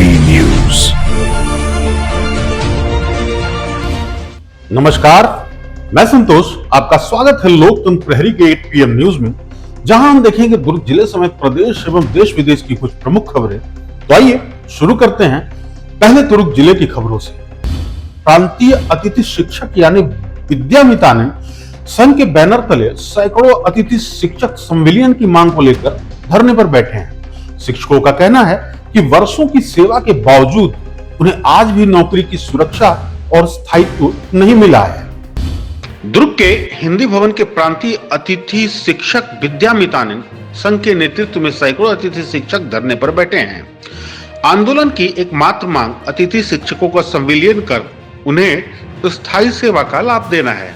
AP news. नमस्कार, मैं संतोष, आपका स्वागत है लोकतंत्र प्रहरी के 8 PM न्यूज में, जहां हम देखेंगे दुर्ग जिले समेत प्रदेश एवं देश विदेश की कुछ प्रमुख खबरें। तो आइए शुरू करते हैं पहले दुर्ग जिले की खबरों से। प्रांतीय अतिथि शिक्षक यानी विद्यामिता ने संघ के बैनर तले सैकड़ों अतिथि शिक्षक संविलियन की मांग को लेकर धरने पर बैठे हैं। शिक्षकों का कहना है कि वर्षों की सेवा के बावजूद उन्हें आज भी नौकरी की सुरक्षा और स्थायित्व नहीं मिला है। दुर्ग के हिंदी भवन के प्रांतीय अतिथि शिक्षक विद्यामिता ने संघ के नेतृत्व में सैकड़ों अतिथि शिक्षक धरने पर बैठे हैं। आंदोलन की एकमात्र मांग अतिथि शिक्षकों का संविलियन कर उन्हें स्थायी सेवा का लाभ देना है।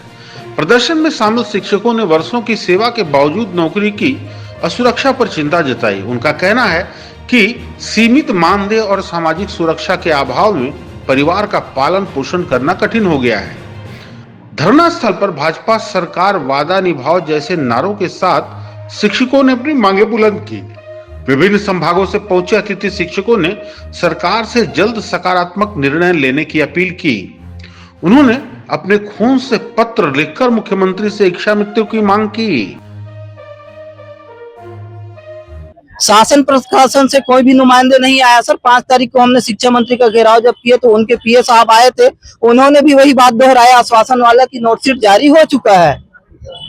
प्रदर्शन में शामिल शिक्षकों ने वर्षों की सेवा के बावजूद नौकरी की असुरक्षा पर चिंता जताई। उनका कहना है कि सीमित मानदेय और सामाजिक सुरक्षा के अभाव में परिवार का पालन पोषण करना कठिन हो गया है। धरना स्थल पर भाजपा सरकार वादा निभाओ जैसे नारों के साथ शिक्षकों ने अपनी मांगे बुलंद की। विभिन्न संभागों से पहुंचे अतिथि शिक्षकों ने सरकार से जल्द सकारात्मक निर्णय लेने की अपील की। उन्होंने अपने खून से पत्र लिखकर मुख्यमंत्री से इच्छा मृत्यु की मांग की। शासन प्रशासन से कोई भी नुमाइंदे नहीं आया सर। 5 तारीख को हमने शिक्षा मंत्री का घेराव जब किया तो उनके पीए साहब आए थे, उन्होंने भी वही बात दोहराया आश्वासन वाला कि नोटशीट जारी हो चुका है।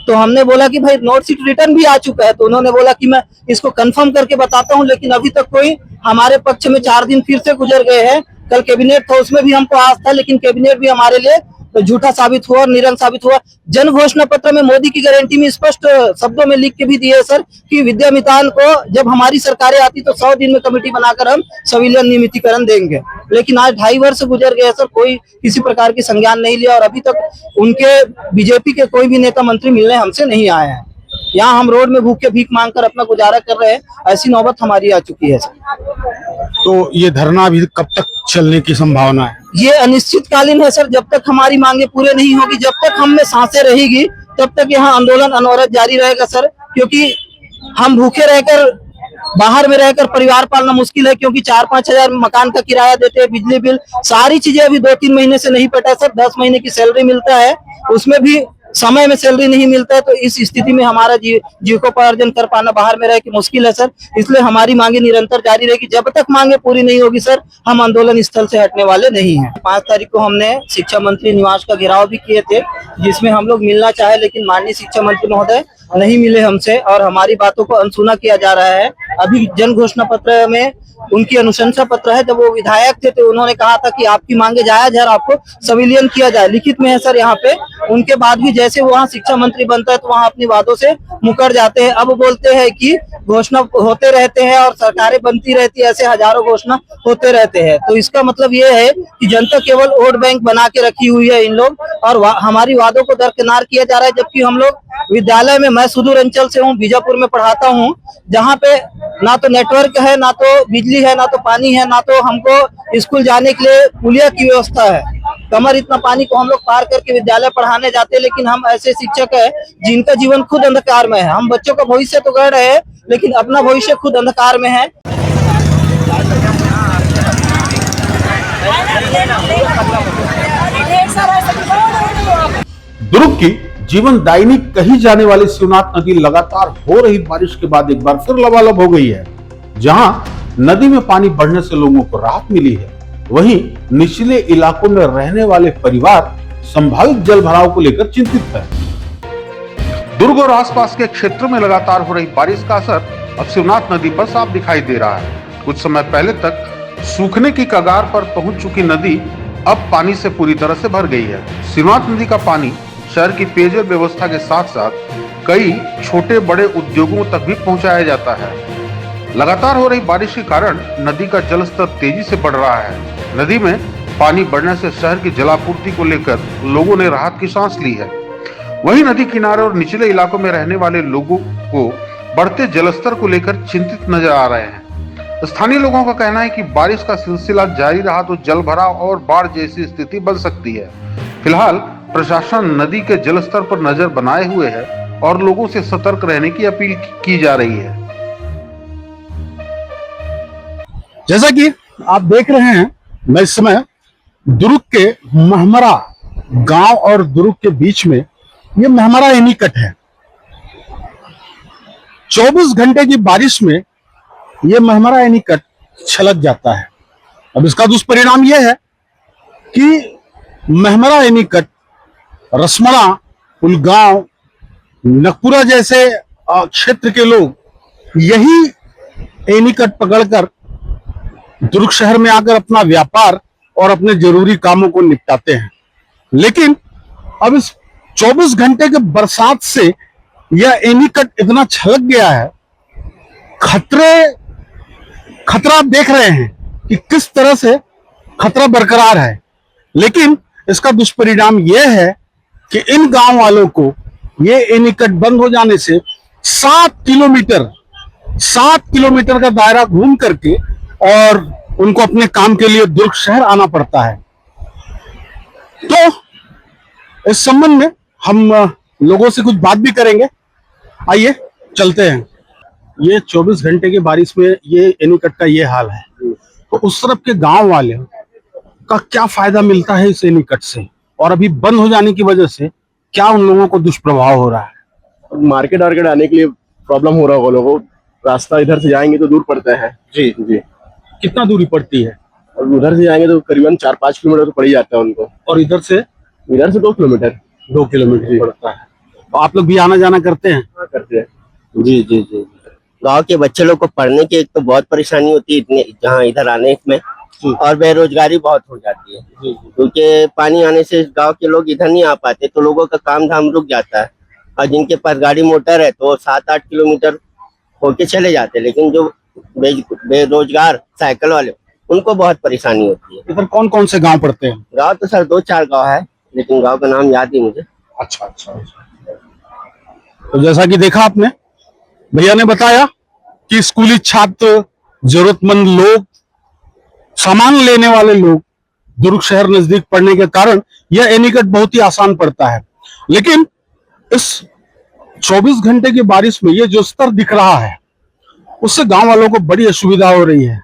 तो हमने बोला कि भाई नोटशीट रिटर्न भी आ चुका है, तो उन्होंने बोला कि मैं इसको कंफर्म करके बताता हूं, लेकिन अभी तक कोई हमारे पक्ष में 4 दिन फिर से गुजर गए हैं। कल कैबिनेट था, उसमें भी हमको आस था, लेकिन कैबिनेट भी हमारे लिए झूठा साबित हुआ और निरंग साबित हुआ। जन घोषणा पत्र में मोदी की गारंटी में स्पष्ट शब्दों में लिख के भी दिए सर कि विद्यामितान को जब हमारी सरकारें आती तो 100 दिन में कमेटी बनाकर हम संविलियन नियमितीकरण देंगे। लेकिन आज 2.5 वर्ष गुजर गए सर, कोई किसी प्रकार की संज्ञान नहीं लिया और अभी तक उनके बीजेपी के कोई भी नेता मंत्री मिलने हमसे नहीं आए हैं। यहाँ हम रोड में भूखे भीख मांगकर अपना गुजारा कर रहे हैं, ऐसी नौबत हमारी आ चुकी है सर। तो ये धरना अभी कब तक चलने की संभावना है? ये अनिश्चितकालीन है सर। जब तक हमारी मांगे पूरे नहीं होगी, जब तक हम में सांसें रहेगी, तब तक यहाँ आंदोलन अनवरत जारी रहेगा सर। क्योंकि हम भूखे रहकर, बाहर में रहकर परिवार पालना मुश्किल है, क्योंकि 4-5 हजार मकान का किराया देते हैं, बिजली बिल, सारी चीजें अभी 2-3 महीने से नहीं पटा सर। 10 महीने की सैलरी मिलता है, उसमें भी समय में सैलरी नहीं मिलता है। तो इस स्थिति में हमारा जीविकोपार्जन कर पाना बाहर में रह के मुश्किल है सर। इसलिए हमारी मांगे निरंतर जारी रहेगी। जब तक मांगे पूरी नहीं होगी सर, हम आंदोलन स्थल से हटने वाले नहीं हैं। 5 तारीख को हमने शिक्षा मंत्री निवास का घेराव भी किए थे, जिसमें हम लोग मिलना चाहे, लेकिन माननीय शिक्षा मंत्री महोदय नहीं मिले हमसे और हमारी बातों को अनसुना किया जा रहा है। अभी जन घोषणा पत्र में उनकी अनुशंसा पत्र है। जब वो विधायक थे तो उन्होंने कहा था कि आपकी मांगे जायज है, आपको संविलियन किया जाए, लिखित में है सर यहाँ पे। उनके बाद भी जैसे वहाँ शिक्षा मंत्री बनता है तो वहाँ अपनी वादों से मुकर जाते हैं। अब बोलते हैं कि घोषणा होते रहते हैं और सरकारें बनती रहती है, ऐसे हजारों घोषणा होते रहते हैं। तो इसका मतलब ये है कि जनता केवल वोट बैंक बना के रखी हुई है इन लोग, और हमारी वादों को दरकिनार किया जा रहा है। जबकि हम लोग विद्यालय में, मैं सुदूर अंचल से हूँ, बीजापुर में पढ़ाता हूँ, जहाँ पे ना तो नेटवर्क है, ना तो बिजली है, ना तो पानी है, ना तो हमको स्कूल जाने के लिए पुलिया की व्यवस्था है। कमर इतना पानी को हम लोग पार करके विद्यालय पढ़ाने जाते हैं। लेकिन हम ऐसे शिक्षक है जिनका जीवन खुद अंधकार में है। हम बच्चों का भविष्य तो गढ़ रहे हैं, लेकिन अपना भविष्य खुद अंधकार में है। दुर्ग की जीवन दायिनी कही जाने वाली शिवनाथ नदी लगातार हो रही बारिश के बाद एक बार फिर लबालब हो गई है। जहां नदी में पानी बढ़ने से लोगों को राहत मिली है, वहीं निचले इलाकों में रहने वाले परिवार संभावित जल भराव को लेकर चिंतित है। दुर्ग और आसपास के क्षेत्रों में लगातार हो रही बारिश का असर अब शिवनाथ नदी पर साफ दिखाई दे रहा है। कुछ समय पहले तक सूखने की कगार पर पहुंच चुकी नदी अब पानी से पूरी तरह से भर गई है। शिवनाथ नदी का पानी शहर की पेयजल व्यवस्था के साथ साथ कई छोटे बड़े उद्योगों तक भी पहुंचाया जाता है। लगातार हो रही बारिश के कारण नदी का जलस्तर तेजी से बढ़ रहा है। नदी में पानी बढ़ने से शहर की जलापूर्ति को लेकर लोगों ने राहत की सांस ली है। वहीं नदी किनारे और निचले इलाकों में रहने वाले लोगों को बढ़ते जलस्तर को लेकर चिंतित नजर आ रहे हैं। स्थानीय लोगों का कहना है कि बारिश का सिलसिला जारी रहा तो जल भराव और बाढ़ जैसी स्थिति बन सकती है। फिलहाल प्रशासन नदी के जलस्तर पर नजर बनाए हुए है और लोगों से सतर्क रहने की अपील की जा रही है। जैसा कि आप देख रहे हैं, मैं इस समय दुर्ग के महमरा गांव और दुर्ग के बीच में ये महमरा एनीकट है। 24 घंटे की बारिश में ये महमरा एनीकट छलक जाता है। अब इसका दुष्परिणाम यह है कि महमरा एनीकट, रसमड़ा, पुलगांव, नकपुरा जैसे क्षेत्र के लोग यही एनीकट पकड़कर दुर्ग शहर में आकर अपना व्यापार और अपने जरूरी कामों को निपटाते हैं। लेकिन अब इस 24 घंटे के बरसात से यह एनीकट इतना छलक गया है, खतरा आप देख रहे हैं कि किस तरह से खतरा बरकरार है। लेकिन इसका दुष्परिणाम यह है कि इन गांव वालों को ये एनीकट बंद हो जाने से 7 किलोमीटर का दायरा घूम करके और उनको अपने काम के लिए दुर्ग शहर आना पड़ता है। तो इस संबंध में हम लोगों से कुछ बात भी करेंगे। आइए चलते हैं। ये 24 घंटे की बारिश में ये एनीकट का ये हाल है, तो उस तरफ के गांव वाले का क्या फायदा मिलता है इस एनीकट से, और अभी बंद हो जाने की वजह से क्या उन लोगों को दुष्प्रभाव हो रहा है? मार्केट आने के लिए प्रॉब्लम हो रहा होगा लोगों को। रास्ता इधर से जाएंगे तो दूर पड़ता है। जी जी। कितना दूरी पड़ती है? और उधर से जाएंगे तो करीबन 4-5 किलोमीटर तो पड़ ही जाता है उनको। और इधर से 2 किलोमीटर 2 किलोमीटर पड़ता है। तो आप लोग भी आना जाना करते हैं? हाँ, करते हैं। जी जी जी। गांव के बच्चे लोग को पढ़ने की एक तो बहुत परेशानी होती है इतने जहाँ इधर आने में, और बेरोजगारी बहुत हो जाती है क्योंकि पानी आने से गांव के लोग इधर नहीं आ पाते, तो लोगों का काम धाम रुक जाता है। और जिनके पास गाड़ी मोटर है तो 7-8 किलोमीटर होके चले जाते हैं, लेकिन जो बेरोजगार साइकिल वाले उनको बहुत परेशानी होती है। इधर कौन कौन से गांव पड़ते हैं? गांव तो सर 2-4 गांव है, लेकिन गांव का नाम याद नहीं मुझे। अच्छा अच्छा। तो जैसा कि देखा आपने, भैया ने बताया कि स्कूली छात्र, जरूरतमंद लोग, सामान लेने वाले लोग दुर्ग शहर नजदीक पड़ने के कारण यह एनीकट बहुत ही आसान पड़ता है। लेकिन इस 24 घंटे की बारिश में ये जो स्तर दिख रहा है उससे गांव वालों को बड़ी असुविधा हो रही है।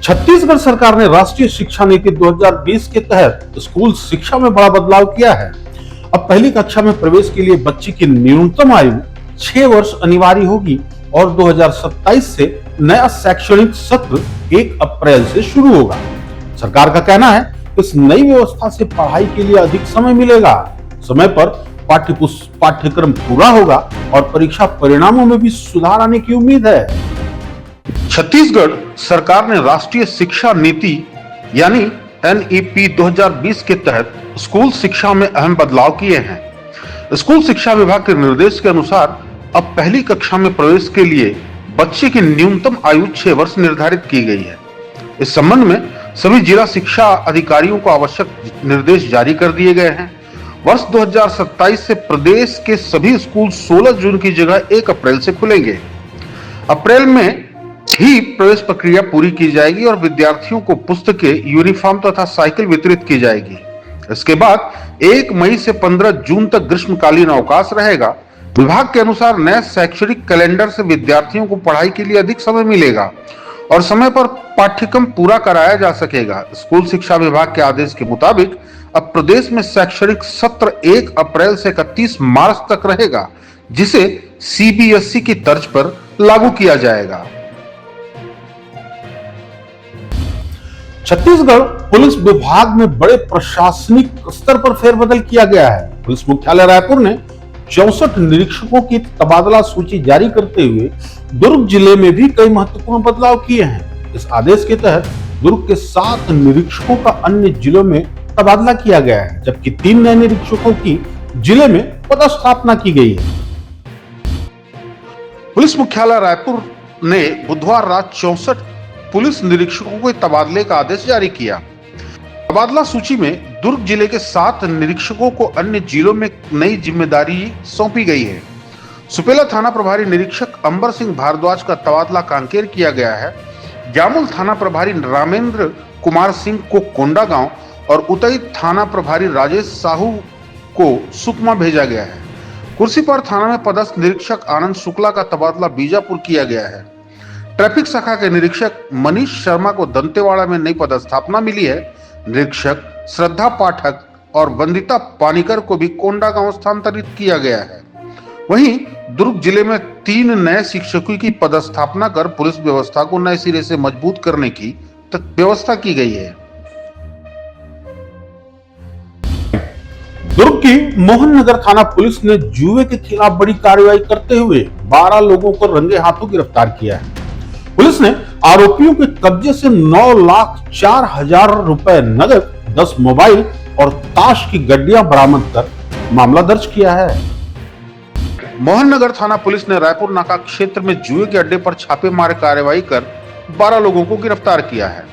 छत्तीसगढ़ सरकार ने राष्ट्रीय शिक्षा नीति 2020 के तहत स्कूल शिक्षा में बड़ा बदलाव किया है। अब पहली कक्षा में प्रवेश के लिए बच्चे की न्यूनतम आयु 6 वर्ष अनिवार्य होगी और 2027 से नया शैक्षणिक सत्र 1 अप्रैल से शुरू होगा। सरकार का कहना है इस नई व्यवस्था से पढ़ाई के लिए अधिक समय मिलेगा, समय पर पाठ्यक्रम पूरा होगा और परीक्षा परिणामों में भी सुधार आने की उम्मीद है। छत्तीसगढ़ सरकार ने राष्ट्रीय शिक्षा नीति यानी NEP 2020 के तहत स्कूल शिक्षा में अहम बदलाव किए हैं। स्कूल शिक्षा विभाग के निर्देश के अनुसार अब पहली कक्षा में प्रवेश के लिए बच्चे की न्यूनतम आयु 6 वर्ष निर्धारित की गई है। इस संबंध में सभी जिला शिक्षा अधिकारियों को आवश्यक निर्देश जारी कर दिए गए हैं। वर्ष 2027 से प्रदेश के सभी स्कूल 16 जून की जगह 1 अप्रैल से खुलेंगे। अप्रैल में ही प्रवेश प्रक्रिया पूरी की जाएगी और विद्यार्थियों को पुस्तकें, यूनिफॉर्म तथा साइकिल वितरित की जाएगी। इसके बाद 1 मई से 15 जून तक ग्रीष्मकालीन अवकाश रहेगा। विभाग के अनुसार नए शैक्षणिक कैलेंडर से विद्यार्थियों को पढ़ाई के लिए अधिक समय मिलेगा और समय पर पाठ्यक्रम पूरा कराया जा सकेगा। स्कूल शिक्षा विभाग के आदेश के मुताबिक अब प्रदेश में शैक्षणिक सत्र 1 अप्रैल से 31 मार्च तक रहेगा, जिसे CBSE की तर्ज पर लागू किया जाएगा। छत्तीसगढ़ पुलिस विभाग में बड़े प्रशासनिक स्तर पर फेरबदल किया गया है। पुलिस मुख्यालय रायपुर ने 64 निरीक्षकों की तबादला सूची जारी करते हुए दुर्ग जिले में भी कई महत्वपूर्ण बदलाव किए हैं। इस आदेश के तहत दुर्ग के 7 निरीक्षकों का अन्य जिलों में तबादला किया गया है, जबकि 3 नए निरीक्षकों की जिले में पदस्थापना की गई है। पुलिस मुख्यालय रायपुर ने बुधवार रात 64 पुलिस निरीक्षकों के तबादले का आदेश जारी किया। तबादला सूची में दुर्ग जिले के 7 निरीक्षकों को अन्य जिलों में नई जिम्मेदारी सौंपी गई है। सुपेला थाना प्रभारी निरीक्षक अंबर सिंह भारद्वाज का तबादला कांकेर किया गया है। जामुल थाना प्रभारी रामेंद्र कुमार सिंह को कोंडागांव और उतई थाना प्रभारी राजेश साहू को सुकमा भेजा गया है। कुर्सी पर थाना में पदस्थ निरीक्षक आनंद शुक्ला का तबादला बीजापुर किया गया है। ट्रैफिक शाखा के निरीक्षक मनीष शर्मा को दंतेवाड़ा में नई पदस्थापना मिली है। निरीक्षक श्रद्धा पाठक और वंदिता पानीकर को भी कोंडागांव स्थानांतरित किया गया है। वहीं दुर्ग जिले में 3 नए शिक्षकों की पदस्थापना कर पुलिस व्यवस्था को नए सिरे से मजबूत करने की व्यवस्था की गई है। दुर्ग की मोहन नगर थाना पुलिस ने जुए के खिलाफ बड़ी कार्रवाई करते हुए 12 लोगों को रंगे हाथों गिरफ्तार किया है। पुलिस ने आरोपियों के कब्जे से 9,04,000 रुपए नगद, 10 मोबाइल और ताश की गड्डियां बरामद कर मामला दर्ज किया है। मोहन नगर थाना पुलिस ने रायपुर नाका क्षेत्र में जुए के अड्डे पर छापेमार कार्रवाई कर 12 लोगों को गिरफ्तार किया है।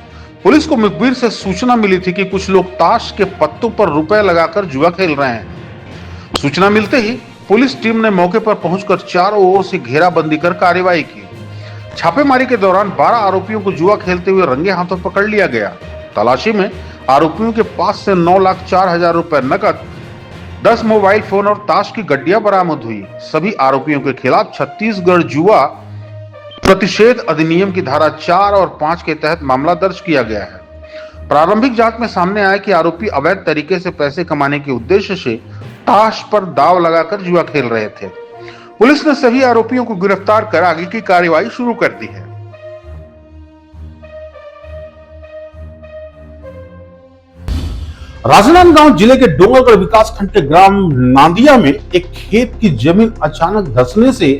पुलिस को मुखबिर से सूचना मिली थी कि कुछ लोग ताश के पत्तों पर रुपए लगाकर जुआ खेल रहे हैं। सूचना मिलते ही पुलिस टीम ने मौके पर पहुंचकर चारों ओर से घेराबंदी कर कार्रवाई की। छापेमारी के दौरान 12 आरोपियों को जुआ खेलते हुए रंगे हाथों पकड़ लिया गया। तलाशी में आरोपियों के पास से 9,04,000 रुपए नकद, 10 मोबाइल फोन और ताश की गड्डियां बरामद हुई। सभी आरोपियों के खिलाफ छत्तीसगढ़ जुआ प्रतिषेध अधिनियम की धारा 4 और 5 के तहत मामला दर्ज किया गया है। प्रारंभिक जांच में सामने आया कि आरोपी अवैध तरीके से पैसे कमाने के उद्देश्य से ताश पर दांव लगाकर जुआ खेल रहे थे। पुलिस ने सभी आरोपियों को गिरफ्तार कर आगे की कार्रवाई शुरू कर दी है। राजनांदगांव जिले के डोंगरगढ़ विकासखंड के ग्राम नांदिया में एक खेत की जमीन अचानक धंसने से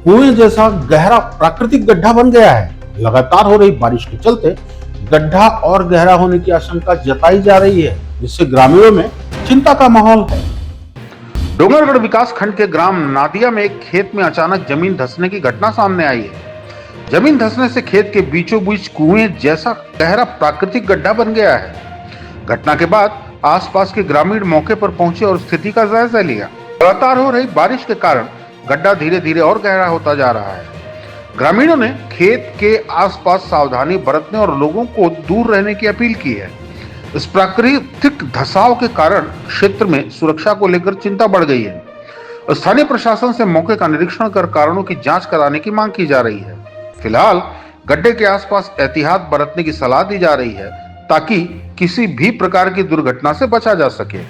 कुएं जैसा गहरा प्राकृतिक गड्ढा बन गया है। लगातार हो रही बारिश के चलते गड्ढा और गहरा होने की आशंका जताई जा रही है, जिससे ग्रामीणों में चिंता का माहौल है। डोंगरगढ़ विकास खंड के ग्राम नादिया में एक खेत में अचानक जमीन धंसने की घटना सामने आई है। जमीन धंसने से खेत के बीचों बीच कुएं जैसा गहरा प्राकृतिक गड्ढा बन गया है। घटना के बाद आसपास के ग्रामीण मौके पर पहुंचे और स्थिति का जायजा लिया। लगातार हो रही बारिश के कारण गड्ढा धीरे धीरे और गहरा होता जा रहा है। ग्रामीणों ने खेत के आसपास सावधानी बरतने और लोगों को दूर रहने की अपील की है। इस प्राकृतिक धसाव के कारण क्षेत्र में सुरक्षा को लेकर चिंता बढ़ गई है। स्थानीय प्रशासन से मौके का निरीक्षण कर कारणों की जांच कराने की मांग की जा रही है। फिलहाल गड्ढे के आसपास एहतियात बरतने की सलाह दी जा रही है ताकि किसी भी प्रकार की दुर्घटना से बचा जा सके।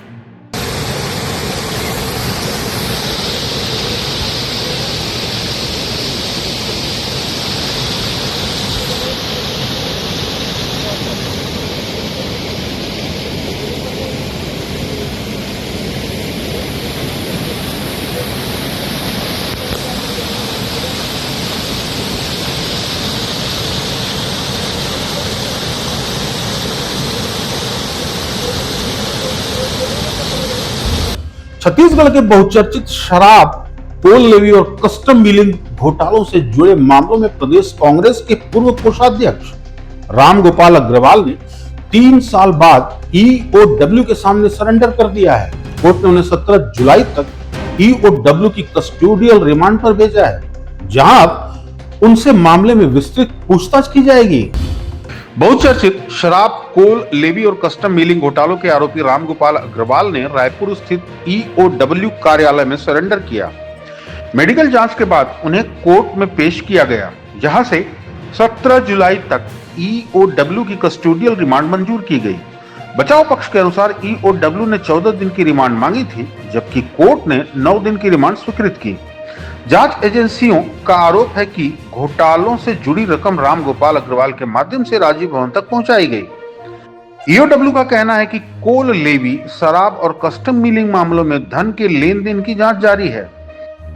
छत्तीसगढ़ के बहुचर्चित शराब, टोल लेवी और कस्टम मिलिंग घोटालों से जुड़े मामलों में प्रदेश कांग्रेस के पूर्व कोषाध्यक्ष रामगोपाल अग्रवाल ने 3 साल बाद ईओडब्ल्यू के सामने सरेंडर कर दिया है। कोर्ट ने उन्हें 17 जुलाई तक ईओडब्ल्यू की कस्टोडियल रिमांड पर भेजा है, जहां अब उनसे मामले में विस्तृत पूछताछ की जाएगी। बहुचर्चित शराब, कोल लेवी और कस्टम मिलिंग घोटालों के आरोपी रामगोपाल अग्रवाल ने रायपुर स्थित ईओडब्ल्यू कार्यालय में सरेंडर किया। मेडिकल जांच के बाद उन्हें कोर्ट में पेश किया गया, जहां से 17 जुलाई तक ईओडब्ल्यू की कस्टोडियल रिमांड मंजूर की गई। बचाव पक्ष के अनुसार ईओडब्ल्यू ने 14 दिन की रिमांड मांगी थी, जबकि कोर्ट ने 9 दिन की रिमांड स्वीकृत की। जांच एजेंसियों का आरोप है कि घोटालों से जुड़ी रकम रामगोपाल अग्रवाल के माध्यम से राजीव भवन तक पहुंचाई गई। ईओडब्ल्यू का कहना है कि कोल लेवी, शराब और कस्टम मिलिंग मामलों में धन के लेन देन की जांच जारी है।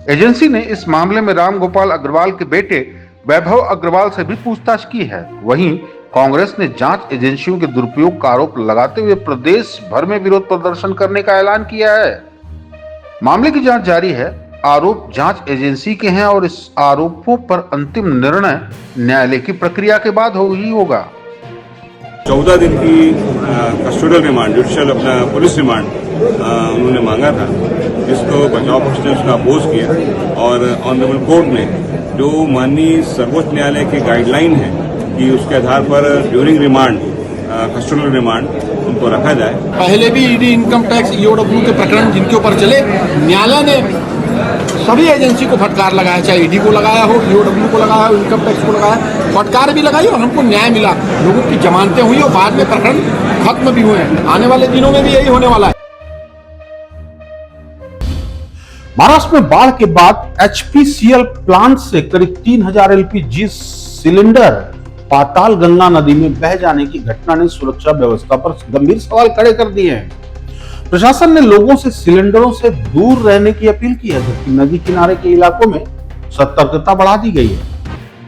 एजेंसी ने इस मामले में रामगोपाल अग्रवाल के बेटे वैभव अग्रवाल से भी पूछताछ की है। वहीं कांग्रेस ने जांच एजेंसियों के दुरुपयोग का आरोप लगाते हुए प्रदेश भर में विरोध प्रदर्शन करने का ऐलान किया है। मामले की जांच जारी है। आरोप जांच एजेंसी के हैं और इस आरोपों पर अंतिम निर्णय न्यायालय की प्रक्रिया के बाद ही होगा। 14 दिन की कस्टोडियल रिमांड, जुडिशियल अपना पुलिस रिमांड उन्होंने मांगा था, जिसको बचाव पक्ष ने उसका अपोज किया और ऑनरेबल कोर्ट ने जो माननीय सर्वोच्च न्यायालय की गाइडलाइन है कि उसके आधार पर ड्यूरिंग रिमांड कस्टोडियल रिमांड उनको रखा जाए। पहले भी ईडी इनकम टैक्स ईओडब्ल्यू के प्रकरण जिनके ऊपर चले, न्यायालय ने सभी एजेंसी को फटकार लगाया, चाहे ईडी को लगाया हो, ईओडब्ल्यू को लगाया हो, इनकम टैक्स को लगाया, फटकार भी लगाई और हमको न्याय मिला, लोगों की जमानतें हुई और बाद में प्रकरण खत्म भी हुए हैं। आने वाले दिनों में भी यही होने वाला है। महाराष्ट्र में बाढ़ के बाद एचपीसीएल प्लांट से करीब 3000 एलपीजी सिलेंडर पाताल गंगा नदी में बह जाने की घटना ने सुरक्षा व्यवस्था पर गंभीर सवाल खड़े कर दिए हैं। प्रशासन ने लोगों से सिलेंडरों से दूर रहने की अपील की है, जबकि नदी किनारे के इलाकों में सतर्कता बढ़ा दी गई है।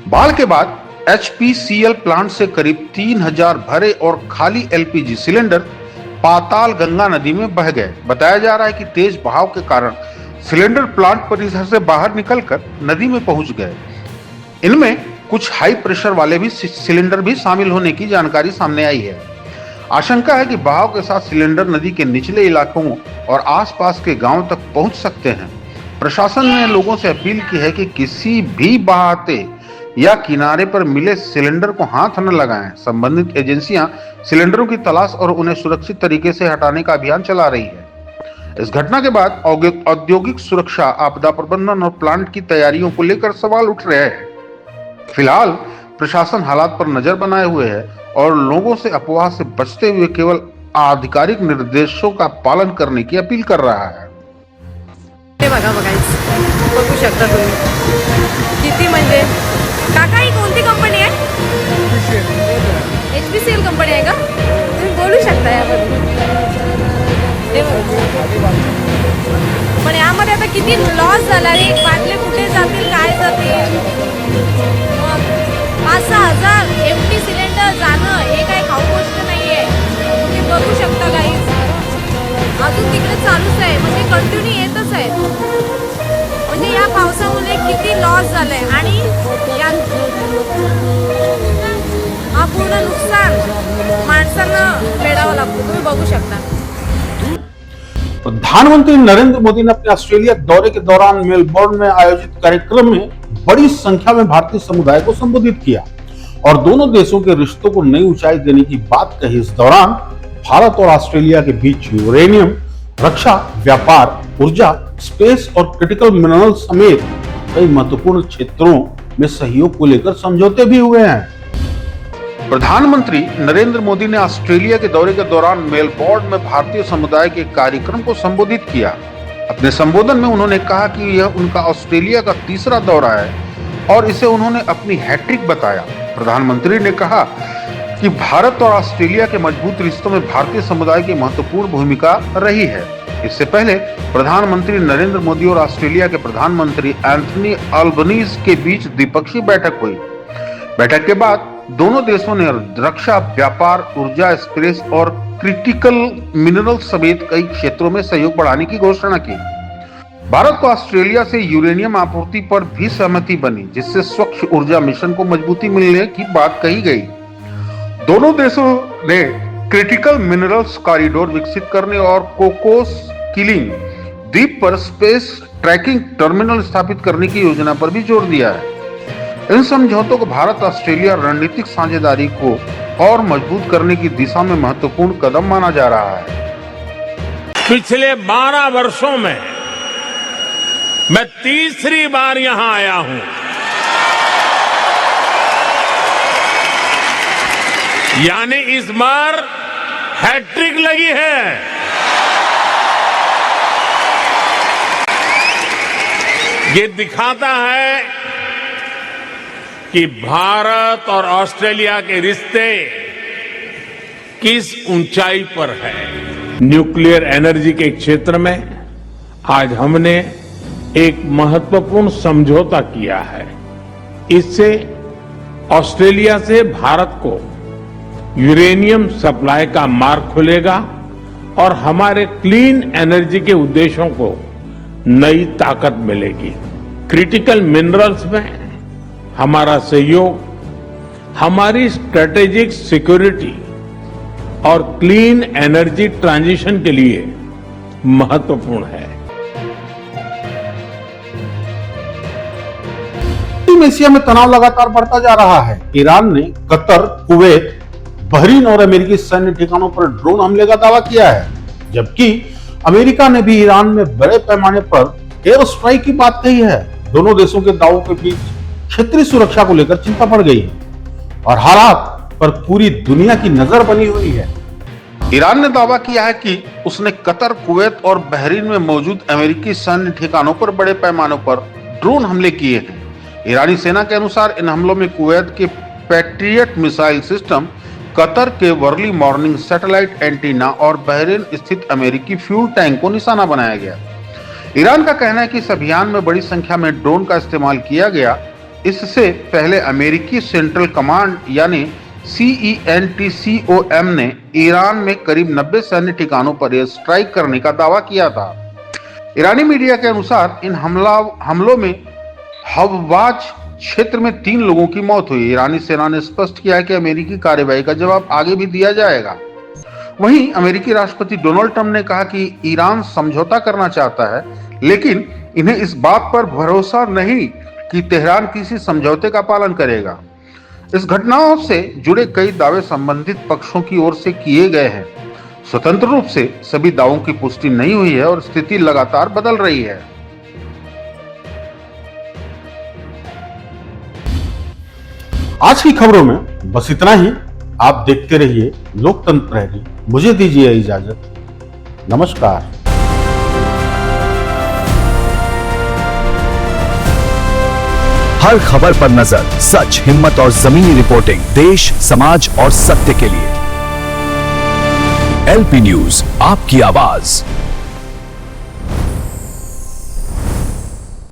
बाढ़ के बाद एचपीसीएल प्लांट से करीब 3000 भरे और खाली एलपीजी सिलेंडर पाताल गंगा नदी में बह गए। बताया जा रहा है कि तेज बहाव के कारण सिलेंडर प्लांट परिसर से बाहर निकलकर नदी में पहुंच गए। इनमें कुछ हाई प्रेशर वाले भी सिलेंडर भी शामिल होने की जानकारी सामने आई है। आशंका है कि बहाव के साथ सिलेंडर नदी के निचले इलाकों और आसपास के गांवों तक पहुंच सकते हैं। प्रशासन ने लोगों से अपील की है कि किसी भी बहाते या किनारे पर मिले सिलेंडर को हाथ न लगाएं। संबंधित एजेंसियां सिलेंडरों की तलाश और उन्हें सुरक्षित तरीके से हटाने का अभियान चला रही है। इस घटना के बाद औद्योगिक सुरक्षा, आपदा प्रबंधन और प्लांट की तैयारियों को लेकर सवाल उठ रहे हैं। फिलहाल प्रशासन हालात पर नजर बनाए हुए है और लोगों से अफवाह से बचते हुए केवल आधिकारिक निर्देशों का पालन करने की अपील कर रहा है। हे बघा बघू शकता तुम्ही किती म्हणजे काका ही कोणती कंपनी आहे? एचपीसीएल कंपनी आहे का? तुम्ही बोलू शकता याबद्दल. पण यामध्ये आता किती लॉस झाला रे, बाटले कुठे जातील, काय जातील, 5,000 एमटी सिलेंडर जाणं हे काय खाऊ गोष्ट नाहीये. तुम्ही बघू शकता गाईज, अजून तिकडे चालूच आहे, म्हणजे कंटिन्यू येतच आहे. म्हणजे या पावसामुळे किती लॉस झालंय आणि हा पूर्ण नुकसान माणसांना फेडावं लागतं. तुम्ही बघू शकता. प्रधानमंत्री नरेंद्र मोदी ने अपने ऑस्ट्रेलिया दौरे के दौरान मेलबोर्न में आयोजित कार्यक्रम में बड़ी संख्या में भारतीय समुदाय को संबोधित किया और दोनों देशों के रिश्तों को नई ऊंचाई देने की बात कही। इस दौरान भारत और ऑस्ट्रेलिया के बीच यूरेनियम, रक्षा, व्यापार, ऊर्जा, स्पेस और क्रिटिकल मिनरल समेत कई महत्वपूर्ण क्षेत्रों में सहयोग को लेकर समझौते भी हुए हैं। प्रधानमंत्री नरेंद्र मोदी ने ऑस्ट्रेलिया के दौरे के दौरान मेलबोर्न में भारतीय समुदाय के कार्यक्रम को संबोधित किया। अपने संबोधन में उन्होंने कहा कि यह उनका ऑस्ट्रेलिया का तीसरा दौरा है और इसे उन्होंने अपनी हैट्रिक बताया। प्रधानमंत्री ने कहा कि भारत और ऑस्ट्रेलिया के मजबूत रिश्तों में भारतीय समुदाय की महत्वपूर्ण भूमिका रही है। इससे पहले प्रधानमंत्री नरेंद्र मोदी और ऑस्ट्रेलिया के प्रधानमंत्री एंथनी अल्बनीज के बीच द्विपक्षीय बैठक हुई। बैठक के बाद दोनों देशों ने रक्षा, व्यापार, ऊर्जा, स्पेस और क्रिटिकल मिनरल समेत कई क्षेत्रों में सहयोग बढ़ाने की घोषणा की। भारत को ऑस्ट्रेलिया से यूरेनियम आपूर्ति पर भी सहमति बनी, जिससे स्वच्छ ऊर्जा मिशन को मजबूती मिलने की बात कही गई। दोनों देशों ने क्रिटिकल मिनरल्स कॉरिडोर विकसित करने और कोकोस किलिंग द्वीप पर स्पेस ट्रैकिंग टर्मिनल स्थापित करने की योजना पर भी जोर दिया है। इन समझौतों को भारत ऑस्ट्रेलिया रणनीतिक साझेदारी को और मजबूत करने की दिशा में महत्वपूर्ण कदम माना जा रहा है। पिछले 12 वर्षों में मैं तीसरी बार यहां आया हूं। यानी इस बार हैट्रिक लगी है। ये दिखाता है कि भारत और ऑस्ट्रेलिया के रिश्ते किस ऊंचाई पर है। न्यूक्लियर एनर्जी के क्षेत्र में आज हमने एक महत्वपूर्ण समझौता किया है। इससे ऑस्ट्रेलिया से भारत को यूरेनियम सप्लाई का मार्ग खुलेगा और हमारे क्लीन एनर्जी के उद्देश्यों को नई ताकत मिलेगी। क्रिटिकल मिनरल्स में हमारा सहयोग हमारी स्ट्रेटेजिक सिक्योरिटी और क्लीन एनर्जी ट्रांजिशन के लिए महत्वपूर्ण है। एशिया में तनाव लगातार बढ़ता जा रहा है। ईरान ने कतर, कुवैत, बहरीन और अमेरिकी सैन्य ठिकानों पर ड्रोन हमले का दावा किया है, जबकि अमेरिका ने भी ईरान में बड़े पैमाने पर एयर स्ट्राइक की बात कही है। दोनों देशों के दावों के बीच क्षेत्रीय सुरक्षा को लेकर चिंता बढ़ गई है और हालात पर पूरी दुनिया की नजर बनी हुई है। ईरान ने दावा किया है कि उसने कतर, कुवैत और बहरीन में मौजूद अमेरिकी सैन्य ठिकानों पर बड़े पैमाने पर ड्रोन हमले किए हैं। ईरानी सेना के अनुसार इन हमलों में कुवैत के पैट्रियट मिसाइल सिस्टम, कतर के वर्ली मॉर्निंग सैटेलाइट एंटीना और बहरीन स्थित अमेरिकी फ्यूल टैंक को निशाना बनाया गया। ईरान का कहना है कि इस अभियान में बड़ी संख्या में ड्रोन का इस्तेमाल किया गया। इससे पहले अमेरिकी सेंट्रल कमांड यानी CENTCOM ने ईरान में करीब 90 सैन्य ठिकानों पर एयर स्ट्राइक करने का दावा किया था। ईरानी मीडिया के अनुसार इन हमलों में हवाज क्षेत्र में 3 लोगों की मौत हुई। ईरानी सेना ने स्पष्ट किया है कि अमेरिकी कार्रवाई का जवाब आगे भी दिया जाएगा। वहीं अमेरिकी राष्ट्रपति डोनाल्ड ट्रंप ने कहा कि ईरान समझौता करना चाहता है, लेकिन इन्हें इस बात पर भरोसा नहीं कि तेहरान किसी समझौते का पालन करेगा। इस घटनाओं से जुड़े कई दावे संबंधित पक्षों की ओर से किए गए हैं। स्वतंत्र रूप से सभी दावों की पुष्टि नहीं हुई है और स्थिति लगातार बदल रही है। आज की खबरों में बस इतना ही। आप देखते रहिए लोकतंत्र प्रहरी। मुझे दीजिए इजाजत। नमस्कार। हर खबर पर नजर, सच, हिम्मत और जमीनी रिपोर्टिंग, देश, समाज और सत्य के लिए। LP न्यूज, आपकी आवाज।